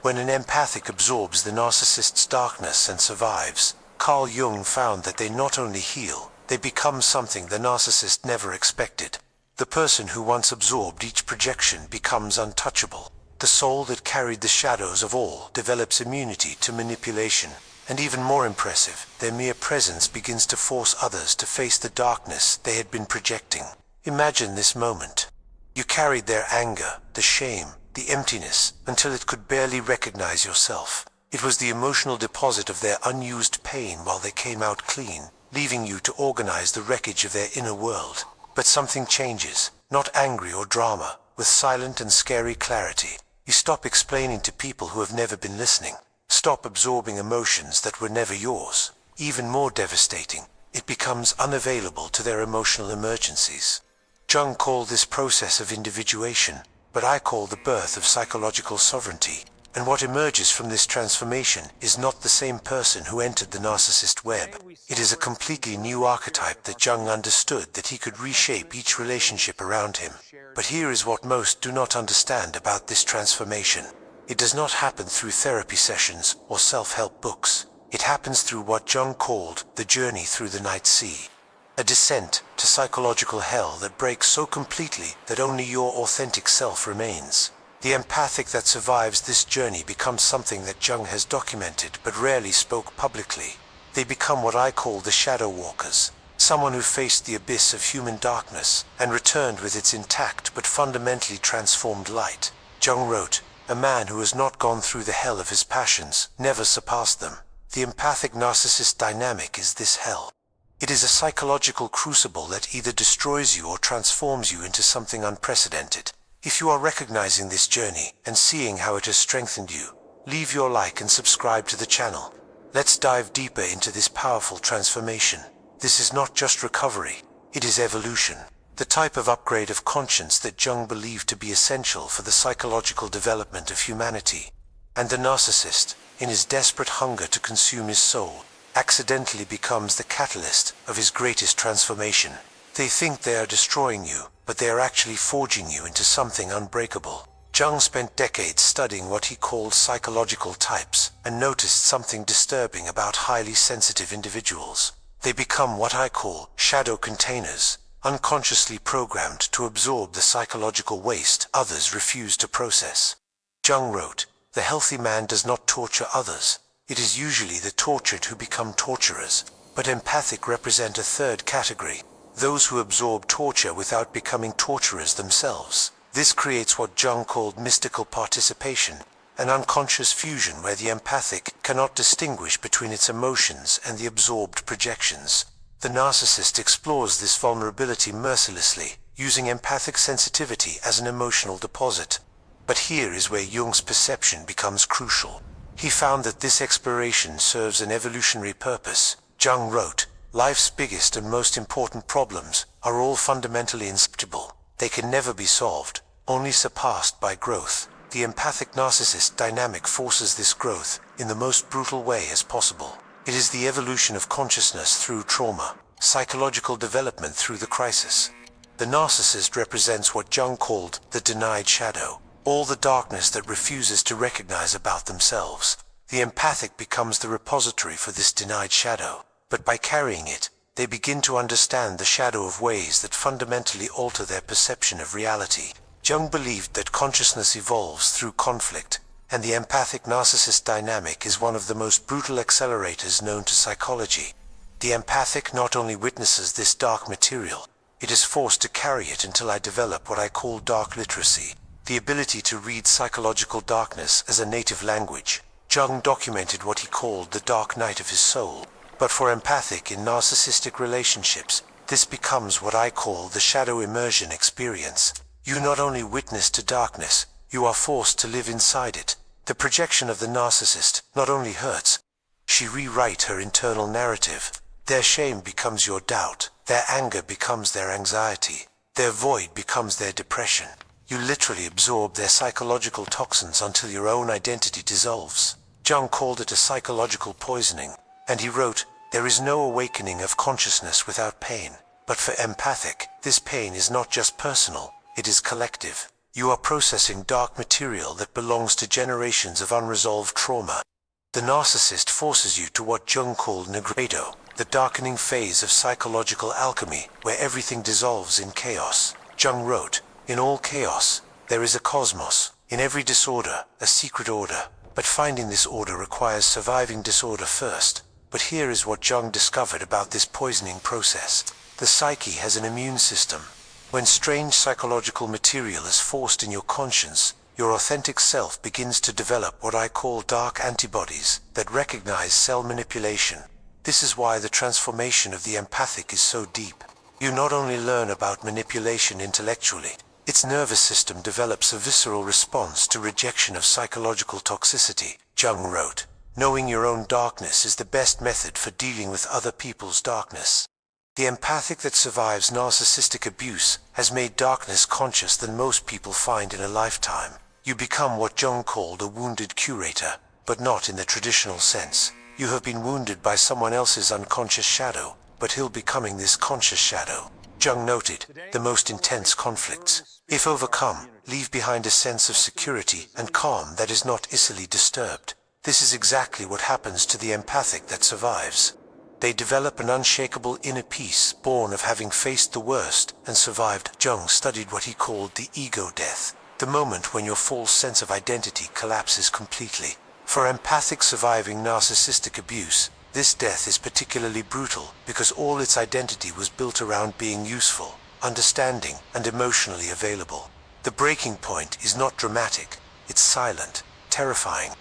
When an empathic absorbs the narcissist's darkness and survives, Carl Jung found that they not only heal, they become something the narcissist never expected. The person who once absorbed each projection becomes untouchable. The soul that carried the shadows of all develops immunity to manipulation. And even more impressive, their mere presence begins to force others to face the darkness they had been projecting. Imagine this moment. You carried their anger, the shame, the emptiness, until it could barely recognize yourself. It was the emotional deposit of their unused pain while they came out clean, leaving you to organize the wreckage of their inner world. But something changes, not angry or drama, with silent and scary clarity. You stop explaining to people who have never been listening. Stop absorbing emotions that were never yours. Even more devastating, it becomes unavailable to their emotional emergencies. Jung called this process of individuation, but I call the birth of psychological sovereignty. And what emerges from this transformation is not the same person who entered the narcissist web. It is a completely new archetype that Jung understood that he could reshape each relationship around him. But here is what most do not understand about this transformation. It does not happen through therapy sessions or self-help books. It happens through what Jung called the journey through the night sea. A descent to psychological hell that breaks so completely that only your authentic self remains. The empathic that survives this journey becomes something that Jung has documented but rarely spoke publicly. They become what I call the shadow walkers, someone who faced the abyss of human darkness and returned with its intact but fundamentally transformed light. Jung wrote, "A man who has not gone through the hell of his passions never surpassed them." The empathic narcissist dynamic is this hell. It is a psychological crucible that either destroys you or transforms you into something unprecedented. If you are recognizing this journey and seeing how it has strengthened you, leave your like and subscribe to the channel. Let's dive deeper into this powerful transformation. This is not just recovery, it is evolution. The type of upgrade of conscience that Jung believed to be essential for the psychological development of humanity. And the narcissist, in his desperate hunger to consume his soul, accidentally becomes the catalyst of his greatest transformation. They think they are destroying you, but they are actually forging you into something unbreakable. Jung spent decades studying what he called psychological types and noticed something disturbing about highly sensitive individuals. They become what I call shadow containers, unconsciously programmed to absorb the psychological waste others refuse to process. Jung wrote, "The healthy man does not torture others. It is usually the tortured who become torturers." But empathic represent a third category, those who absorb torture without becoming torturers themselves. This creates what Jung called mystical participation, an unconscious fusion where the empathic cannot distinguish between its emotions and the absorbed projections. The narcissist explores this vulnerability mercilessly, using empathic sensitivity as an emotional deposit. But here is where Jung's perception becomes crucial. He found that this exploration serves an evolutionary purpose. Jung wrote, "Life's biggest and most important problems are all fundamentally insoluble. They can never be solved, only surpassed by growth." The empathic narcissist dynamic forces this growth in the most brutal way as possible. It is the evolution of consciousness through trauma, psychological development through the crisis. The narcissist represents what Jung called the denied shadow, all the darkness that refuses to recognize about themselves. The empathic becomes the repository for this denied shadow, but by carrying it, they begin to understand the shadow of ways that fundamentally alter their perception of reality. Jung believed that consciousness evolves through conflict, and the empathic narcissist dynamic is one of the most brutal accelerators known to psychology. The empathic not only witnesses this dark material, it is forced to carry it until I develop what I call dark literacy, the ability to read psychological darkness as a native language. Jung documented what he called the dark night of his soul. But for empathic in narcissistic relationships, this becomes what I call the shadow immersion experience. You not only witness to darkness, you are forced to live inside it. The projection of the narcissist not only hurts, she rewrites her internal narrative. Their shame becomes your doubt, their anger becomes their anxiety, their void becomes their depression. You literally absorb their psychological toxins until your own identity dissolves. Jung called it a psychological poisoning, and he wrote, "There is no awakening of consciousness without pain." But for empathic, this pain is not just personal, it is collective. You are processing dark material that belongs to generations of unresolved trauma. The narcissist forces you to what Jung called nigredo, the darkening phase of psychological alchemy, where everything dissolves in chaos. Jung wrote, "In all chaos, there is a cosmos. In every disorder, a secret order. But finding this order requires surviving disorder first." But here is what Jung discovered about this poisoning process. The psyche has an immune system. When strange psychological material is forced in your conscience, your authentic self begins to develop what I call dark antibodies that recognize cell manipulation. This is why the transformation of the empathic is so deep. You not only learn about manipulation intellectually, its nervous system develops a visceral response to rejection of psychological toxicity. Jung wrote, "Knowing your own darkness is the best method for dealing with other people's darkness." The empathic that survives narcissistic abuse has made darkness conscious than most people find in a lifetime. You become what Jung called a wounded curator, but not in the traditional sense. You have been wounded by someone else's unconscious shadow, but he'll becoming this conscious shadow. Jung noted, the most intense conflicts, if overcome, leave behind a sense of security and calm that is not easily disturbed. This is exactly what happens to the empathic that survives. They develop an unshakable inner peace born of having faced the worst and survived. Jung studied what he called the ego death, the moment when your false sense of identity collapses completely. For empathic surviving narcissistic abuse, this death is particularly brutal because all its identity was built around being useful, understanding, and emotionally available. The breaking point is not dramatic, it's silent, terrifying.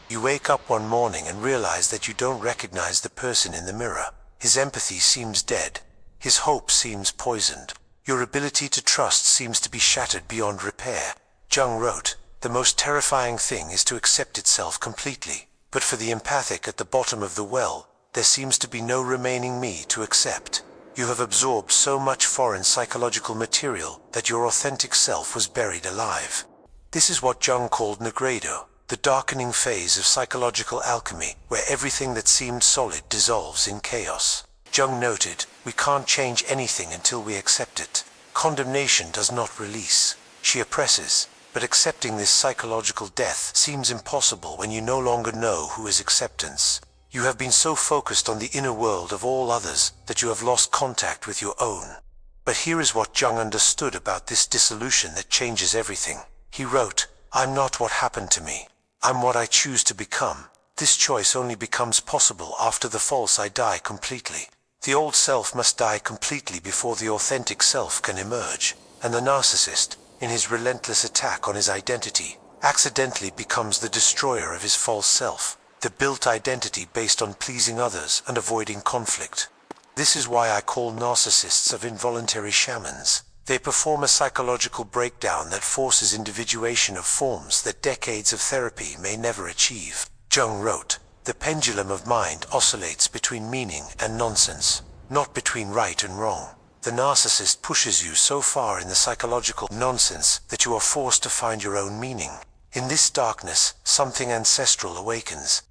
You wake up one morning and realize that you don't recognize the person in the mirror. His empathy seems dead. His hope seems poisoned. Your ability to trust seems to be shattered beyond repair. Jung wrote, "The most terrifying thing is to accept itself completely. But for the empathic at the bottom of the well, there seems to be no remaining me to accept. You have absorbed so much foreign psychological material that your authentic self was buried alive." This is what Jung called nigredo, the darkening phase of psychological alchemy, where everything that seemed solid dissolves in chaos. Jung noted, "We can't change anything until we accept it. Condemnation does not release. She oppresses. But accepting this psychological death seems impossible when you no longer know who is acceptance. You have been so focused on the inner world of all others that you have lost contact with your own." But here is what Jung understood about this dissolution that changes everything. He wrote, "I'm not what happened to me. I'm what I choose to become. This choice only becomes possible after the false I die completely. The old self must die completely before the authentic self can emerge." And the narcissist, in his relentless attack on his identity, accidentally becomes the destroyer of his false self, the built identity based on pleasing others and avoiding conflict. This is why I call narcissists of involuntary shamans. They perform a psychological breakdown that forces individuation of forms that decades of therapy may never achieve. Jung wrote, "The pendulum of mind oscillates between meaning and nonsense, not between right and wrong." The narcissist pushes you so far in the psychological nonsense that you are forced to find your own meaning. In this darkness, something ancestral awakens.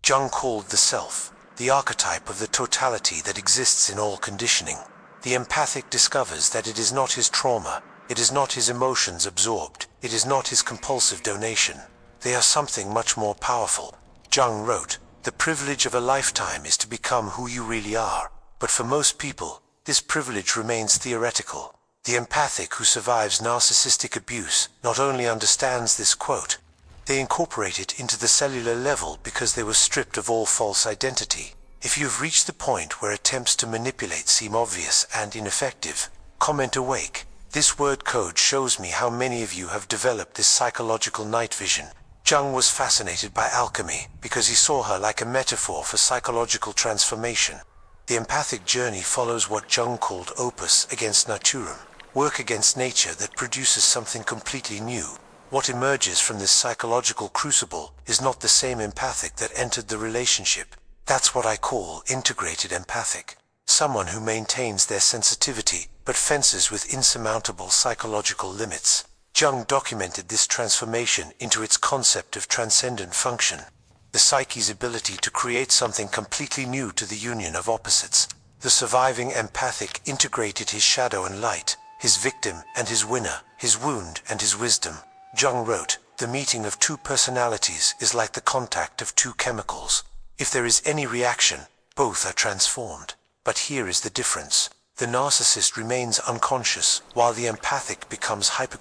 Jung called the self, the archetype of the totality that exists in all conditioning. The empathic discovers that it is not his trauma, it is not his emotions absorbed, it is not his compulsive donation. They are something much more powerful. Jung wrote, "The privilege of a lifetime is to become who you really are." But for most people, this privilege remains theoretical. The empathic who survives narcissistic abuse not only understands this quote, they incorporate it into the cellular level because they were stripped of all false identity. If you've reached the point where attempts to manipulate seem obvious and ineffective, comment awake. This word code shows me how many of you have developed this psychological night vision. Jung was fascinated by alchemy because he saw her like a metaphor for psychological transformation. The empathic journey follows what Jung called opus against naturam, work against nature that produces something completely new. What emerges from this psychological crucible is not the same empathic that entered the relationship. That's what I call integrated empathic. Someone who maintains their sensitivity but fences with insurmountable psychological limits. Jung documented this transformation into its concept of transcendent function, the psyche's ability to create something completely new to the union of opposites. The surviving empathic integrated his shadow and light, his victim and his winner, his wound and his wisdom. Jung wrote, "The meeting of two personalities is like the contact of two chemicals. If there is any reaction, both are transformed. But here is the difference. The narcissist remains unconscious, while the empathic becomes hyper.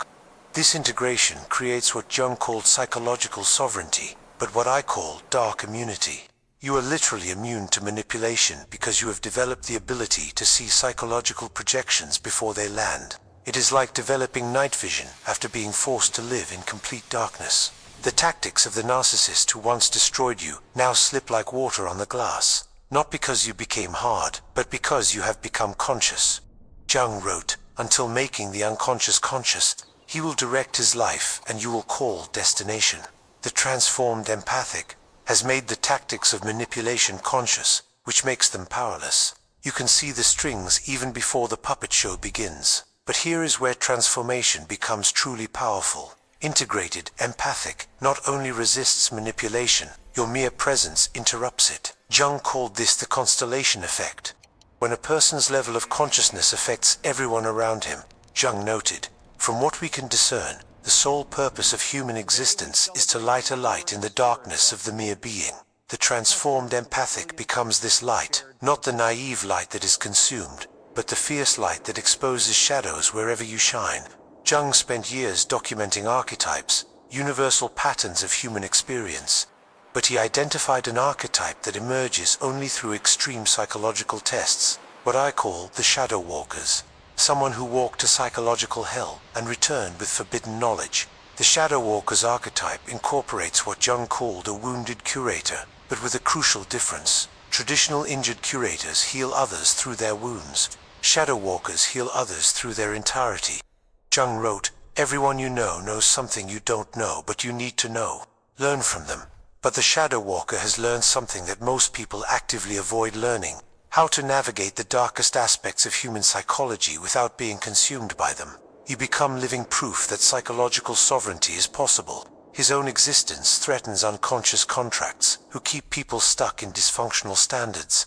This integration creates what Jung called psychological sovereignty, but what I call dark immunity. You are literally immune to manipulation because you have developed the ability to see psychological projections before they land. It is like developing night vision after being forced to live in complete darkness. The tactics of the narcissist who once destroyed you now slip like water on the glass, not because you became hard, but because you have become conscious." Jung wrote, "Until making the unconscious conscious, he will direct his life and you will call destination." The transformed empathic has made the tactics of manipulation conscious, which makes them powerless. You can see the strings even before the puppet show begins. But here is where transformation becomes truly powerful. Integrated empathic not only resists manipulation, your mere presence interrupts it. Jung called this the constellation effect. When a person's level of consciousness affects everyone around him, Jung noted, "From what we can discern, the sole purpose of human existence is to light a light in the darkness of the mere being. The transformed empathic becomes this light, not the naive light that is consumed, but the fierce light that exposes shadows wherever you shine." Jung spent years documenting archetypes, universal patterns of human experience. But he identified an archetype that emerges only through extreme psychological tests, what I call the shadow walkers. Someone who walked to psychological hell and returned with forbidden knowledge. The shadow walker's archetype incorporates what Jung called a wounded curator, but with a crucial difference. Traditional injured curators heal others through their wounds. Shadow walkers heal others through their entirety. Jung wrote, "Everyone you know knows something you don't know, but you need to know. Learn from them." But the shadow walker has learned something that most people actively avoid learning: how to navigate the darkest aspects of human psychology without being consumed by them. You become living proof that psychological sovereignty is possible. His own existence threatens unconscious contracts who keep people stuck in dysfunctional standards.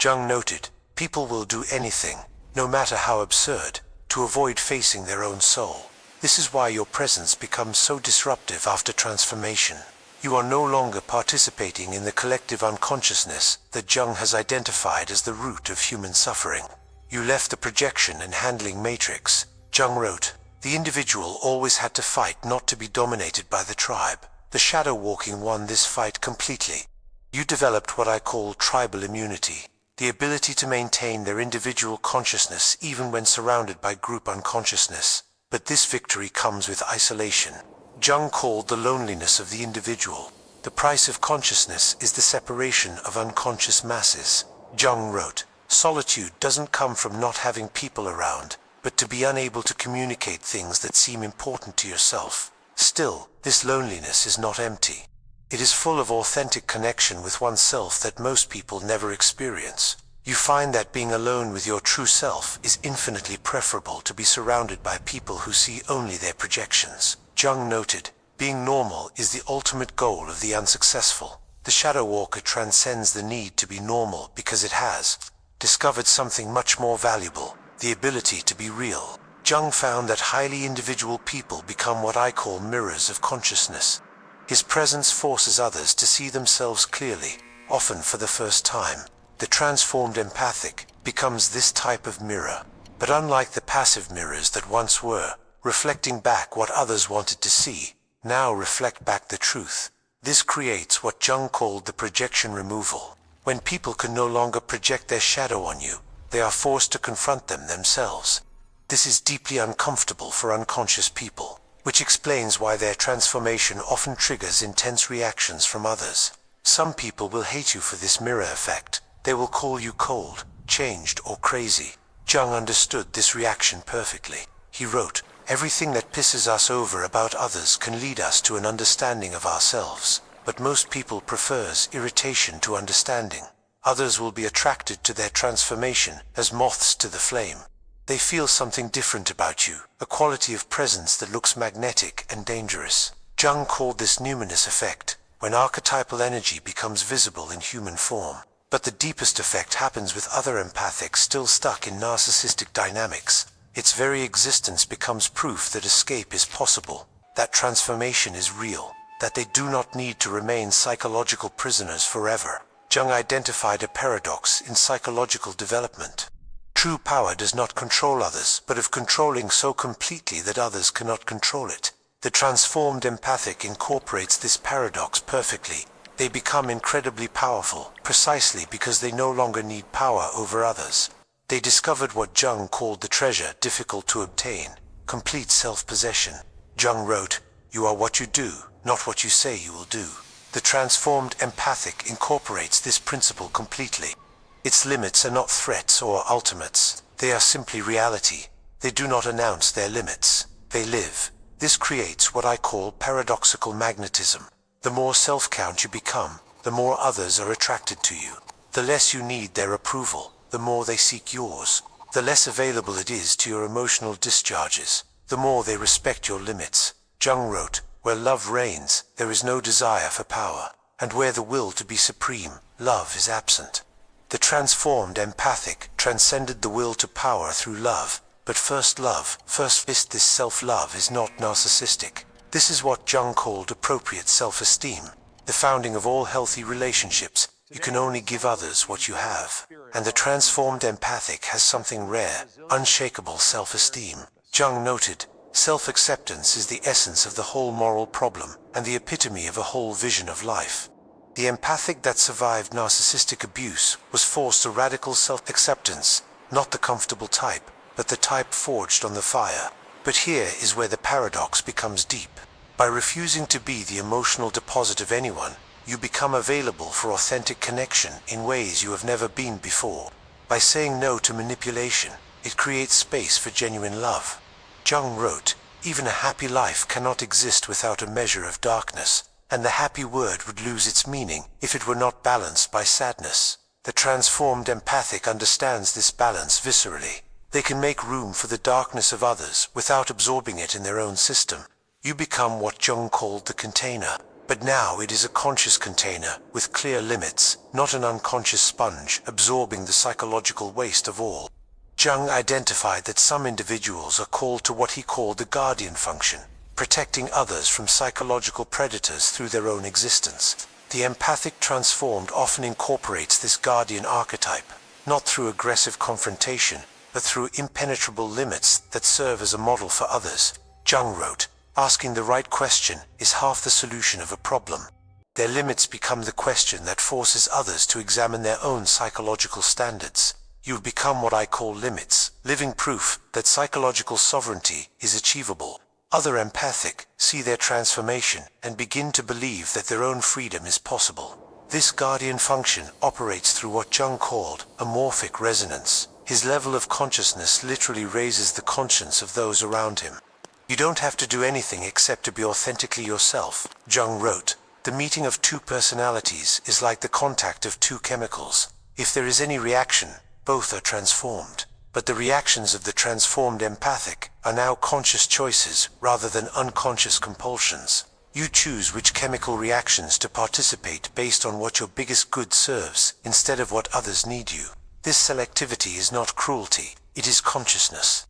Jung noted, "People will do anything, no matter how absurd, to avoid facing their own soul. This is why your presence becomes so disruptive after transformation. You are no longer participating in the collective unconsciousness that Jung has identified as the root of human suffering. You left the projection and handling matrix." Jung wrote, "The individual always had to fight not to be dominated by the tribe. The shadow walking won this fight completely. You developed what I call tribal immunity, the ability to maintain their individual consciousness even when surrounded by group unconsciousness. But this victory comes with isolation. Jung called the loneliness of the individual. The price of consciousness is the separation of unconscious masses." Jung wrote, "Solitude doesn't come from not having people around, but to be unable to communicate things that seem important to yourself. Still, this loneliness is not empty. It is full of authentic connection with oneself that most people never experience. You find that being alone with your true self is infinitely preferable to be surrounded by people who see only their projections." Jung noted, "Being normal is the ultimate goal of the unsuccessful. The shadow walker transcends the need to be normal because it has discovered something much more valuable: the ability to be real." Jung found that highly individual people become what I call mirrors of consciousness. His presence forces others to see themselves clearly, often for the first time. The transformed empathic becomes this type of mirror. But unlike the passive mirrors that once were, reflecting back what others wanted to see, now reflect back the truth. This creates what Jung called the projection removal. When people can no longer project their shadow on you, they are forced to confront them themselves. This is deeply uncomfortable for unconscious people, which explains why their transformation often triggers intense reactions from others. Some people will hate you for this mirror effect. They will call you cold, changed, or crazy. Jung understood this reaction perfectly. He wrote, "Everything that pisses us over about others can lead us to an understanding of ourselves, but most people prefers irritation to understanding. Others will be attracted to their transformation as moths to the flame. They feel something different about you, a quality of presence that looks magnetic and dangerous." Jung called this numinous effect, when archetypal energy becomes visible in human form. But the deepest effect happens with other empathics still stuck in narcissistic dynamics. Its very existence becomes proof that escape is possible, that transformation is real, that they do not need to remain psychological prisoners forever. Jung identified a paradox in psychological development. True power does not control others, but of controlling so completely that others cannot control it. The transformed empathic incorporates this paradox perfectly. They become incredibly powerful, precisely because they no longer need power over others. They discovered what Jung called the treasure difficult to obtain, complete self-possession. Jung wrote, "You are what you do, not what you say you will do." The transformed empathic incorporates this principle completely. Its limits are not threats or ultimates. They are simply reality. They do not announce their limits. They live. This creates what I call paradoxical magnetism. The more self-count you become, the more others are attracted to you. The less you need their approval, the more they seek yours. The less available it is to your emotional discharges, the more they respect your limits. Jung wrote, "Where love reigns, there is no desire for power, and where the will to be supreme, love is absent." The transformed empathic transcended the will to power through love, but first this self-love is not narcissistic. This is what Jung called appropriate self-esteem, the founding of all healthy relationships. You can only give others what you have. And the transformed empathic has something rare, unshakable self-esteem. Jung noted, "Self-acceptance is the essence of the whole moral problem, and the epitome of a whole vision of life." The empathic that survived narcissistic abuse was forced to radical self-acceptance, not the comfortable type, but the type forged on the fire. But here is where the paradox becomes deep. By refusing to be the emotional deposit of anyone, you become available for authentic connection in ways you have never been before. By saying no to manipulation, it creates space for genuine love. Jung wrote, "Even a happy life cannot exist without a measure of darkness, and the happy word would lose its meaning if it were not balanced by sadness." The transformed empathic understands this balance viscerally. They can make room for the darkness of others without absorbing it in their own system. You become what Jung called the container, but now it is a conscious container with clear limits, not an unconscious sponge absorbing the psychological waste of all. Jung identified that some individuals are called to what he called the guardian function, protecting others from psychological predators through their own existence. The empathic transformed often incorporates this guardian archetype, not through aggressive confrontation, but through impenetrable limits that serve as a model for others. Jung wrote, "Asking the right question is half the solution of a problem." Their limits become the question that forces others to examine their own psychological standards. You become what I call limits, living proof that psychological sovereignty is achievable. Other empathic see their transformation and begin to believe that their own freedom is possible. This guardian function operates through what Jung called a morphic resonance. His level of consciousness literally raises the conscience of those around him. You don't have to do anything except to be authentically yourself. Jung wrote, "The meeting of two personalities is like the contact of two chemicals. If there is any reaction, both are transformed. But the reactions of the transformed empathic are now conscious choices rather than unconscious compulsions. You choose which chemical reactions to participate based on what your biggest good serves instead of what others need you. This selectivity is not cruelty, it is consciousness."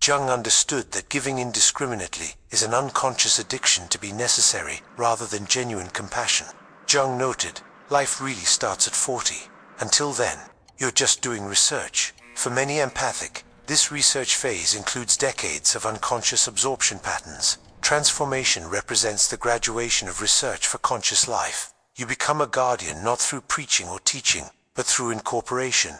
Jung understood that giving indiscriminately is an unconscious addiction to be necessary rather than genuine compassion. Jung noted, "Life really starts at 40. Until then, you're just doing research." For many empathic, this research phase includes decades of unconscious absorption patterns. Transformation represents the graduation of research for conscious life. You become a guardian not through preaching or teaching, but through incorporation.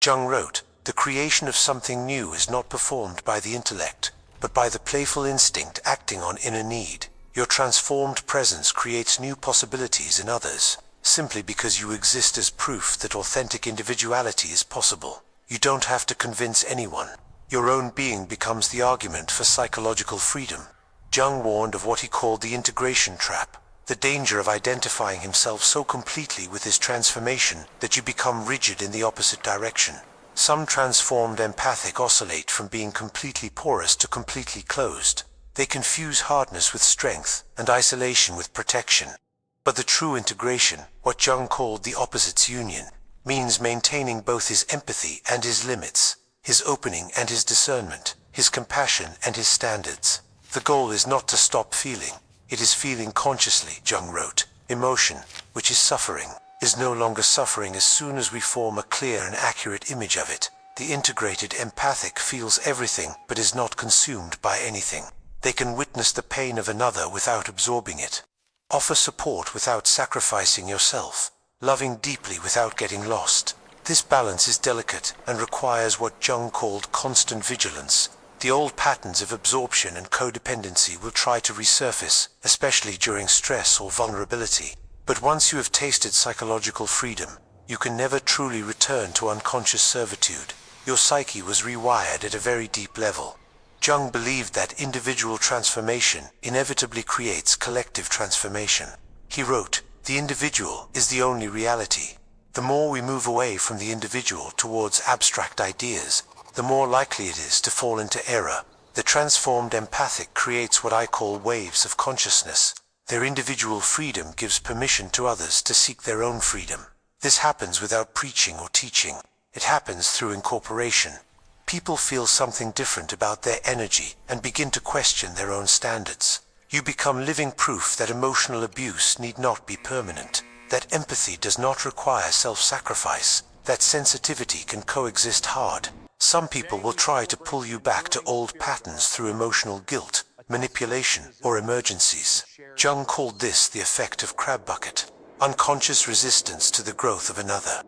Jung wrote, "The creation of something new is not performed by the intellect, but by the playful instinct acting on inner need. Your transformed presence creates new possibilities in others, simply because you exist as proof that authentic individuality is possible. You don't have to convince anyone. Your own being becomes the argument for psychological freedom." Jung warned of what he called the integration trap, the danger of identifying himself so completely with his transformation that you become rigid in the opposite direction. Some transformed empathic oscillate from being completely porous to completely closed. They confuse hardness with strength and isolation with protection. But the true integration, what Jung called the opposites union, means maintaining both his empathy and his limits, his opening and his discernment, his compassion and his standards. The goal is not to stop feeling, it is feeling consciously, Jung wrote. Emotion, which is suffering, is no longer suffering as soon as we form a clear and accurate image of it. The integrated empathic feels everything but is not consumed by anything. They can witness the pain of another without absorbing it. Offer support without sacrificing yourself. Loving deeply without getting lost. This balance is delicate and requires what Jung called constant vigilance. The old patterns of absorption and codependency will try to resurface, especially during stress or vulnerability. But once you have tasted psychological freedom, you can never truly return to unconscious servitude. Your psyche was rewired at a very deep level. Jung believed that individual transformation inevitably creates collective transformation. He wrote, "The individual is the only reality. The more we move away from the individual towards abstract ideas, the more likely it is to fall into error. The transformed empathic creates what I call waves of consciousness. Their individual freedom gives permission to others to seek their own freedom. This happens without preaching or teaching. It happens through incorporation. People feel something different about their energy and begin to question their own standards. You become living proof that emotional abuse need not be permanent, that empathy does not require self-sacrifice, that sensitivity can coexist hard. Some people will try to pull you back to old patterns through emotional guilt, manipulation, or emergencies. Jung called this the effect of crab bucket, unconscious resistance to the growth of another.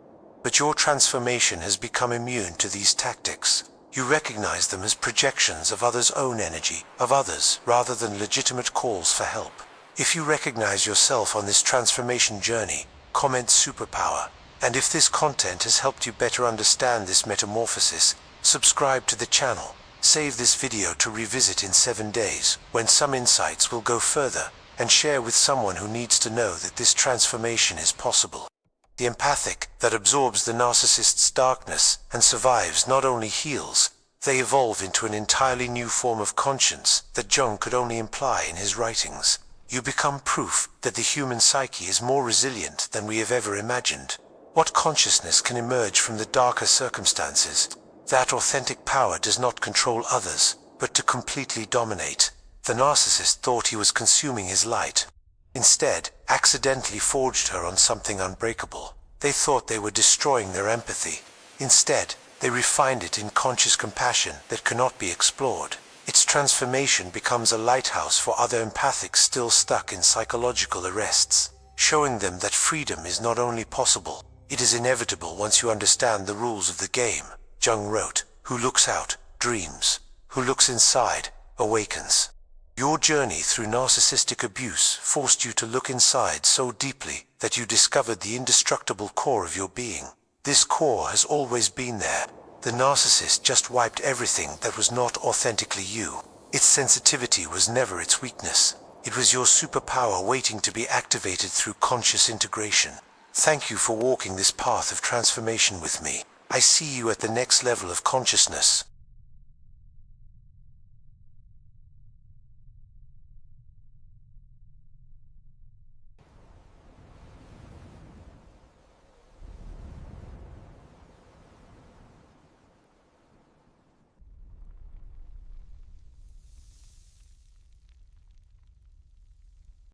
But your transformation has become immune to these tactics. You recognize them as projections of others' own energy, of others, rather than legitimate calls for help. If you recognize yourself on this transformation journey, comment superpower. And if this content has helped you better understand this metamorphosis, subscribe to the channel. Save this video to revisit in 7 days, when some insights will go further, and share with someone who needs to know that this transformation is possible. The empathic, that absorbs the narcissist's darkness and survives, not only heals, they evolve into an entirely new form of conscience that Jung could only imply in his writings. You become proof that the human psyche is more resilient than we have ever imagined. What consciousness can emerge from the darker circumstances? That authentic power does not control others, but to completely dominate. The narcissist thought he was consuming his light. Instead, accidentally forged her on something unbreakable. They thought they were destroying their empathy. Instead, they refined it in conscious compassion that cannot be explored. Its transformation becomes a lighthouse for other empathics still stuck in psychological arrests, showing them that freedom is not only possible, it is inevitable once you understand the rules of the game. Jung wrote, "Who looks out, dreams. Who looks inside, awakens." Your journey through narcissistic abuse forced you to look inside so deeply that you discovered the indestructible core of your being. This core has always been there. The narcissist just wiped everything that was not authentically you. Its sensitivity was never its weakness. It was your superpower waiting to be activated through conscious integration. Thank you for walking this path of transformation with me. I see you at the next level of consciousness.